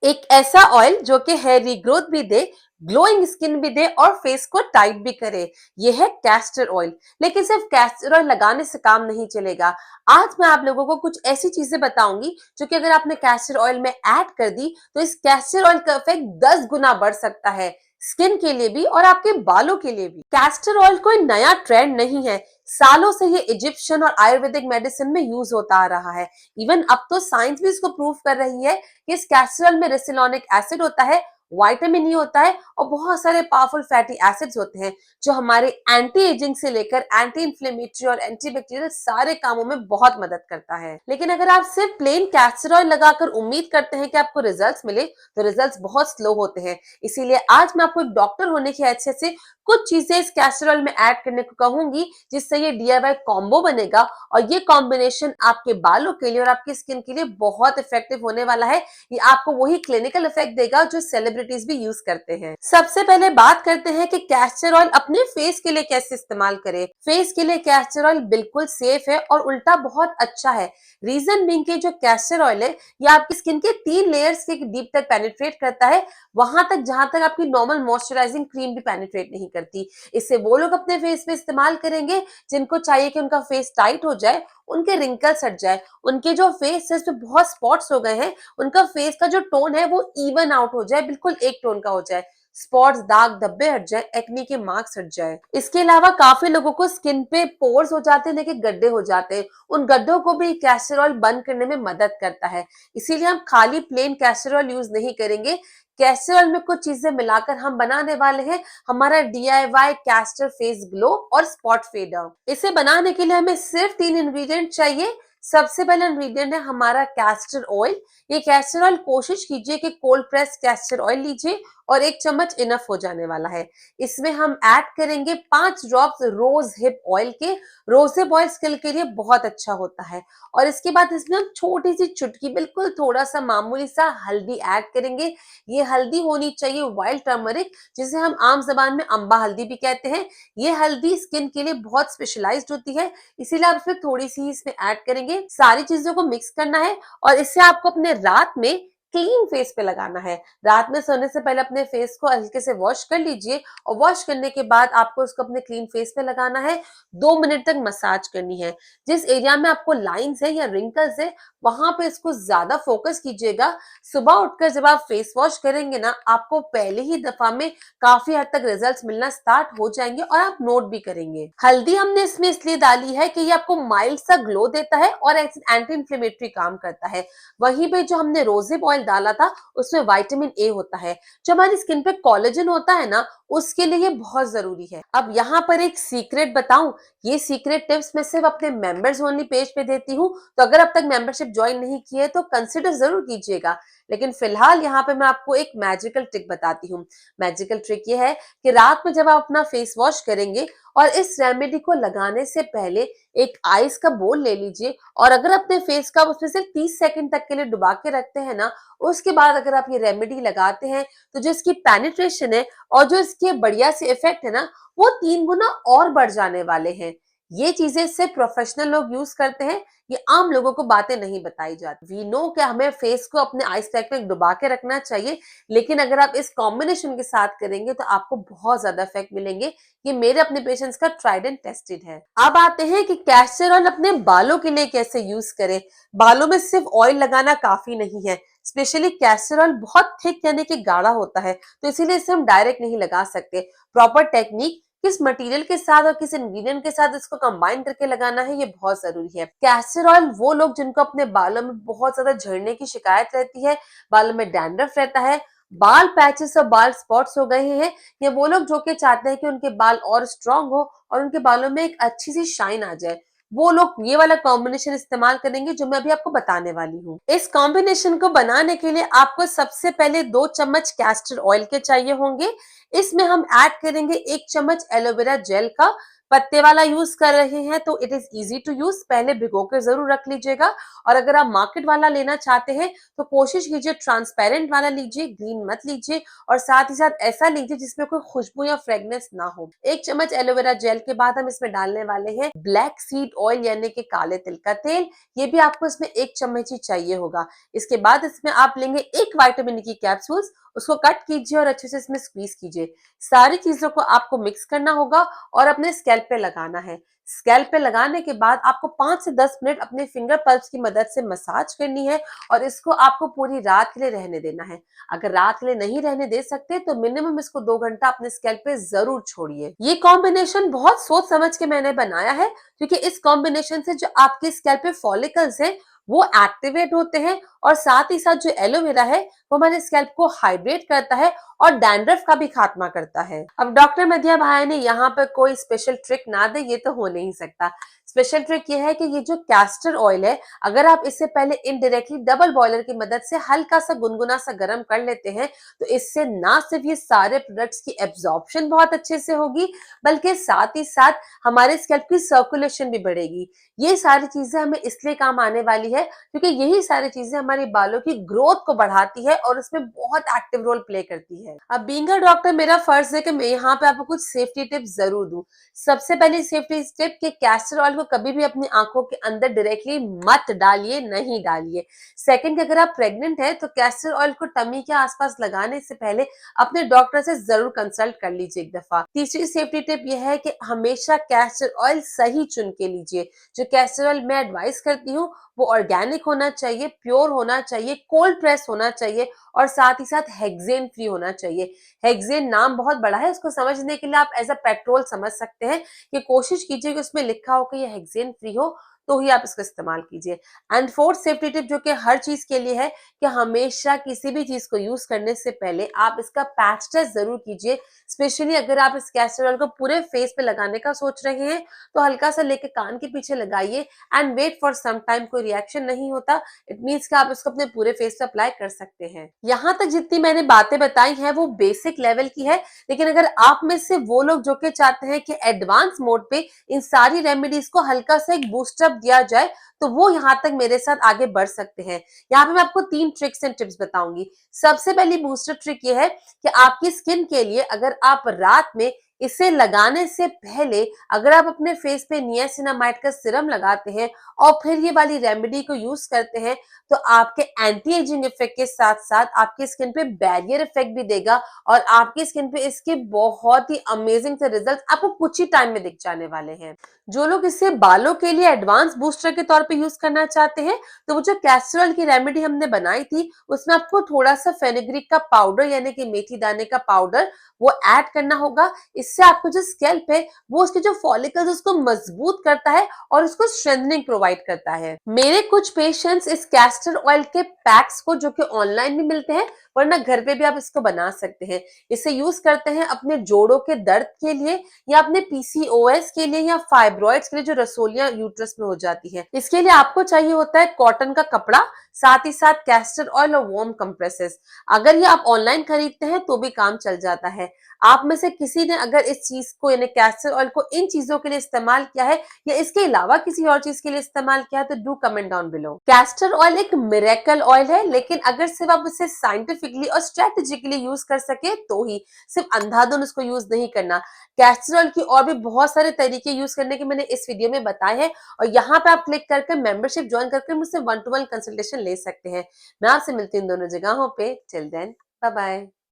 एक ऐसा ऑयल जो कि हेयर रीग्रोथ भी दे, ग्लोइंग स्किन भी दे और फेस को टाइट भी करे, ये है कैस्टर ऑयल। लेकिन सिर्फ कैस्टर ऑयल लगाने से काम नहीं चलेगा। आज मैं आप लोगों को कुछ ऐसी चीजें बताऊंगी जो कि अगर आपने कैस्टर ऑयल में ऐड कर दी तो इस कैस्टर ऑयल का इफेक्ट 10 गुना बढ़ सकता है, स्किन के लिए भी और आपके बालों के लिए भी। कैस्टर ऑयल कोई नया ट्रेंड नहीं है, सालों से ये इजिप्शियन और आयुर्वेदिक मेडिसिन में यूज होता आ रहा है। इवन अब तो साइंस भी इसको प्रूव कर रही है कि इस कैस्टर में रेसिनोलिक एसिड होता है, विटामिन ई होता है और बहुत सारे पावरफुल फैटी एसिड्स होते हैं जो हमारे एंटी एजिंग से लेकर एंटी इंफ्लेमेटरी और एंटीबैक्टीरियल सारे कामों में बहुत मदद करता है। लेकिन अगर आप सिर्फ प्लेन कैस्टर ऑयल लगाकर उम्मीद करते हैं कि आपको रिजल्ट्स मिले तो रिजल्ट्स बहुत स्लो होते हैं। इसीलिए आज मैं आपको एक डॉक्टर होने की हैसियत से कुछ चीजें इस कैस्टर ऑयल में ऐड करने को कहूंगी जिससे ये डीआईवाई कॉम्बो बनेगा और ये कॉम्बिनेशन आपके बालों के लिए और आपकी स्किन के लिए बहुत इफेक्टिव होने वाला है। ये आपको वही क्लिनिकल इफेक्ट देगा जो सेलिब्रिटीज भी यूज करते हैं। सबसे पहले बात करते हैं कि कैस्टर ऑयल अपने फेस के लिए कैसे इस्तेमाल करें। फेस के लिए कैस्टर ऑयल बिल्कुल सेफ है और उल्टा बहुत अच्छा है। रीजन बीइंग के जो कैस्टर ऑयल है ये आपकी स्किन के 3 लेयर्स के डीप तक पेनिट्रेट करता है, वहां तक जहां तक आपकी नॉर्मल मॉइस्चराइजिंग क्रीम भी पेनिट्रेट नहीं करती। इससे वो लोग अपने फेस पे इस्तेमाल करेंगे जिनको चाहिए कि उनका फेस टाइट हो जाए, उनके रिंकल्स हट जाए, उनके जो फेस है उसमें बहुत स्पॉट्स हो गए हैं, उनका फेस का जो टोन है वो इवन आउट हो जाए, बिल्कुल एक टोन का हो जाए, स्पॉट्स दाग धब्बे हट जाए, एक्ने के मार्क्स हट जाए। इसके अलावा काफी लोगों को स्किन पे पोर्स हो जाते हैं, लेकिन गड्ढे हो जाते हैं, उन गड्ढों को भी कैस्टर ऑयल बंद करने में मदद करता है। इसीलिए हम खाली प्लेन कैस्टर ऑयल यूज नहीं करेंगे, कैस्टर ऑयल में कुछ चीजें मिलाकर हम बनाने वाले हैं हमारा डीआईवाई कैस्टर फेस ग्लो और स्पॉट फेडर। इसे बनाने के लिए हमें सिर्फ 3 इंग्रेडिएंट चाहिए। सबसे पहला इंग्रेडिएंट है हमारा कैस्टर ऑयल। ये कैस्टर ऑयल कोशिश कीजिए कि कोल्ड प्रेस कैस्टर ऑयल लीजिए और 1 चम्मच इनफ हो जाने वाला है। इसमें हम ऐड करेंगे 5 ड्रॉप्स रोज हिप ऑयल के। रोज हिप ऑयल स्किन के लिए बहुत अच्छा होता है। और इसके बाद इसमें हम छोटी सी चुटकी बिल्कुल थोड़ा सा मामूली सा हल्दी ऐड करेंगे। ये हल्दी होनी चाहिए वाइल्ड टर्मरिक, जिसे हम आम जबान में अम्बा हल्दी भी कहते हैं। ये हल्दी स्किन के लिए बहुत स्पेशलाइज्ड होती है, इसीलिए आप इसमें थोड़ी सी इसमें ऐड करेंगे। सारी चीजों को मिक्स करना है और इससे आपको अपने रात में क्लीन फेस पे लगाना है। रात में सोने से पहले अपने फेस को हल्के से वॉश कर लीजिए और वॉश करने के बाद आपको उसको अपने क्लीन फेस पे लगाना है। 2 मिनट तक मसाज करनी है। जिस एरिया में आपको लाइंस है या रिंकल्स है वहां पे इसको ज्यादा फोकस कीजिएगा। सुबह उठकर जब आप फेस वॉश करेंगे ना, आपको पहले ही दफा में काफी हद तक रिजल्ट्स मिलना स्टार्ट हो जाएंगे और आप नोट भी करेंगे। हल्दी हमने इसमें इसलिए डाली है कि ये आपको माइल्ड सा ग्लो देता है और एंटी इंफ्लेमेटरी काम करता है। वहीं पे जो हमने रोजिप ऑयल डाला था उसमें विटामिन ए होता है, जो हमारी स्किन पे कोलेजन होता है ना, उसके लिए ये बहुत जरूरी है। अब यहाँ पर एक सीक्रेट बताऊं, ये सीक्रेट टिप्स मैं सिर्फ अपने मेंबर्स ओनली पेज पे देती हूँ, तो अगर अब तक मेंबरशिप ज्वाइन नहीं की है तो कंसिडर जरूर कीजिएगा। लेकिन फिलहाल यहाँ पे मैं आपको एक मैजिकल ट्रिक बताती हूँ। मैजिकल ट्रिक ये है कि रात में जब आप अपना फेस वॉश करेंगे और इस रेमेडी को लगाने से पहले एक आइस का बोल ले लीजिए और अगर अपने फेस का उसमें सिर्फ 30 सेकंड तक के लिए डुबा के रखते हैं ना, उसके बाद अगर आप ये रेमेडी लगाते हैं तो जो इसकी पेनिट्रेशन है और जो इसके बढ़िया से इफेक्ट है ना, वो 3 गुना और बढ़ जाने वाले हैं। ये चीजें सिर्फ प्रोफेशनल लोग यूज करते हैं, ये आम लोगों को बातें नहीं बताई जाती। वी नो कि हमें फेस को अपने आइस पैक में डुबा के रखना चाहिए, लेकिन अगर आप इस कॉम्बिनेशन के साथ करेंगे तो आपको बहुत ज्यादा इफेक्ट मिलेंगे। ये मेरे अपने पेशेंट्स का ट्राइड एंड टेस्टेड है। अब आते हैं कि कैस्टर ऑयल अपने बालों के लिए कैसे यूज करें। बालों में सिर्फ ऑयल लगाना काफी नहीं है, स्पेशली कैस्टर ऑयल बहुत थिक यानी कि गाढ़ा होता है, तो इसीलिए इसे हम डायरेक्ट नहीं लगा सकते। प्रॉपर टेक्निक, किस मटेरियल के साथ और किस इंग्रेडिएंट के साथ इसको कंबाइन करके लगाना है, ये बहुत जरूरी है। कैस्टर ऑयल वो लोग जिनको अपने बालों में बहुत ज्यादा झड़ने की शिकायत रहती है, बालों में डैंड्रफ रहता है, बाल पैचेस और बाल स्पॉट्स हो गए हैं, या वो लोग जो कि चाहते हैं कि उनके बाल और स्ट्रांग हो और उनके बालों में एक अच्छी सी शाइन आ जाए, वो लोग ये वाला कॉम्बिनेशन इस्तेमाल करेंगे जो मैं अभी आपको बताने वाली हूँ। इस कॉम्बिनेशन को बनाने के लिए आपको सबसे पहले 2 चम्मच कैस्टर ऑयल के चाहिए होंगे। इसमें हम ऐड करेंगे 1 चम्मच एलोवेरा जेल का, पत्ते वाला यूज कर रहे हैं तो it is easy to use, पहले भिगो के जरूर रख लीजिएगा। और अगर आप मार्केट वाला लेना चाहते हैं तो कोशिश कीजिए ट्रांसपेरेंट वाला लीजिए, ग्रीन मत लीजिए। और साथ ही साथ ऐसा लीजिए जिसमें कोई खुशबू या फ्रेग्रेंस ना हो। 1 चम्मच एलोवेरा जेल के बाद हम इसमें डालने वाले हैं ब्लैक सीड ऑयल यानी कि काले तिल का तेल। ये भी आपको इसमें 1 चम्मच ही चाहिए होगा। इसके बाद इसमें आप लेंगे एक विटामिन की कैप्सूल, उसको कट कीजिए और अच्छे से इसमें स्क्वीज कीजिए। सारी चीजों को आपको मिक्स करना होगा और अपने स्कैल्प पे लगाना है। स्कैल्प पे लगाने के बाद आपको 5 से 10 मिनट अपने फिंगर पल्स की मदद से मसाज करनी है और इसको आपको पूरी रात के लिए रहने देना है। अगर रात के लिए नहीं रहने दे सकते तो मिनिमम इसको 2 घंटा अपने स्कैल्प पे जरूर छोड़िए। ये कॉम्बिनेशन बहुत सोच समझ के मैंने बनाया है, क्योंकि इस कॉम्बिनेशन से जो आपके स्कैल्प पे फॉलिकल्स हैं वो एक्टिवेट होते हैं और साथ ही साथ जो एलोवेरा है वो हमारे स्कैल्प को हाइड्रेट करता है और डैंड्रफ का भी खात्मा करता है। अब डॉक्टर मध्या भाई ने यहाँ पर कोई स्पेशल ट्रिक ना दे ये तो हो नहीं सकता। स्पेशल ट्रिक ये है कि ये जो कैस्टर ऑयल है, अगर आप इससे पहले इनडायरेक्टली डबल बॉयलर की मदद से हल्का सा गुनगुना सा गर्म कर लेते हैं तो इससे ना सिर्फ ये सारे प्रोडक्ट्स की एब्जॉर्प्शन बहुत अच्छे से होगी, बल्कि साथ ही साथ हमारे स्कैल्प की सर्कुलेशन भी बढ़ेगी। ये सारी चीजें हमें इसलिए काम आने वाली है क्योंकि यही सारी चीजें हमारे बालों की ग्रोथ को बढ़ाती है और उसमें बहुत एक्टिव रोल प्ले करती है। अब बीइंग अ डॉक्टर मेरा फर्ज है कि मैं यहाँ पे आपको कुछ सेफ्टी टिप्स जरूर दूं। सबसे पहली सेफ्टी टिप कि कैस्टर ऑयल को कभी भी अपनी आंखों के अंदर डायरेक्टली मत डालिए, नहीं डालिए। सेकंड, अगर आप प्रेग्नेंट है तो कैस्टर ऑयल को टमी के आसपास लगाने से पहले अपने डॉक्टर से जरूर कंसल्ट कर लीजिए एक दफा। तीसरी सेफ्टी टिप यह है कि हमेशा कैस्टर ऑयल सही चुन के लीजिए। जो कैस्टर ऑयल मैं एडवाइस करती हूँ वो ऑर्गेनिक होना चाहिए, प्योर होना चाहिए, कोल्ड प्रेस होना चाहिए और साथ ही साथ हेक्सेन फ्री होना चाहिए। हेक्सेन नाम बहुत बड़ा है, उसको समझने के लिए आप एज अ पेट्रोल समझ सकते हैं कि कोशिश कीजिए कि उसमें लिखा हो कि ये हेक्सेन फ्री हो तो ही आप इसका इस्तेमाल कीजिए। एंड फोर्थ सेफ्टी टिप जो कि हर चीज के लिए है कि हमेशा किसी भी चीज को यूज करने से पहले आप इसका पैच टेस्ट जरूर कीजिए। स्पेशली अगर आप इस कैस्टर ऑयल को पूरे फेस पे लगाने का सोच रहे हैं तो हल्का सा लेके कान के पीछे लगाइए and wait for some time. कोई रिएक्शन नहीं होता, इट मीन्स कि आप इसको अपने पूरे फेस पे अप्लाई कर सकते हैं। यहाँ तक जितनी मैंने बातें बताई हैं वो बेसिक लेवल की है, लेकिन अगर आप में से वो लोग जो कि चाहते हैं कि एडवांस मोड पे इन सारी रेमेडीज को हल्का सा एक बूस्टअप दिया जाए तो वो यहाँ तक मेरे साथ आगे बढ़ सकते हैं। यहाँ पे मैं आपको 3 ट्रिक्स एंड टिप्स बताऊंगी। सबसे पहली बूस्टर ट्रिक ये है कि आपकी स्किन के लिए अगर आप रात में इसे लगाने से पहले अगर आप अपने फेस पे नियासिनामाइड का सीरम लगाते हैं और फिर ये वाली रेमेडी को यूज करते हैं तो आपके एंटी एजिंग इफेक्ट के साथ साथ आपकी स्किन पे बैरियर इफेक्ट भी देगा और आपकी स्किन पे इसके बहुत ही अमेजिंग से रिजल्ट आपको कुछ ही टाइम में दिख जाने वाले हैं। जो लोग इसे बालों के लिए एडवांस बूस्टर के तौर पे यूज करना चाहते हैं तो वो जो कैस्टर ऑयल की रेमेडी हमने बनाई थी उसमें आपको थोड़ा सा फेनुग्रीक का पाउडर यानी कि मेथी दाने का पाउडर वो ऐड करना होगा। इससे आपको जो स्कैल्प है वो उसके जो फॉलिकल्स उसको मजबूत करता है और उसको स्ट्रेंथनिंग प्रोवाइड करता है। मेरे कुछ पेशेंट्स इस कैस्टर ऑयल के पैक्स को जो कि ऑनलाइन भी मिलते हैं वरना घर पे भी आप इसको बना सकते हैं, इसे यूज करते हैं अपने जोड़ों के दर्द के लिए या अपने पीसीओएस के लिए या फाइब्रॉइड्स के लिए जो रसोलियां यूट्रस में हो जाती है। इसके लिए आपको चाहिए होता है कॉटन का कपड़ा, साथ ही साथ कैस्टर ऑयल और वार्म कंप्रेसेस। अगर ये आप ऑनलाइन खरीदते हैं तो भी काम चल जाता है। आप में से किसी ने अगर इस चीज को यानी कैस्टर ऑयल को इन चीजों के लिए इस्तेमाल किया है या इसके अलावा किसी और चीज के लिए इस्तेमाल किया है तो do comment down below. Castor oil एक मिरेकल ऑयल है, लेकिन अगर सिर्फ आप इसे साइंटिफिकली और स्ट्रेटेजिकली यूज कर सके तो ही, सिर्फ अंधाधुन उसको यूज नहीं करना। कैस्टर ऑयल की और भी बहुत सारे तरीके यूज करने के मैंने इस वीडियो में बताए हैं और यहाँ पे आप क्लिक करके मेंबरशिप ज्वाइन करके मुझसे 1-to-1 कंसल्टेशन ले सकते हैं। मैं आपसे मिलती हूँ दोनों जगहों पे। Till then bye bye.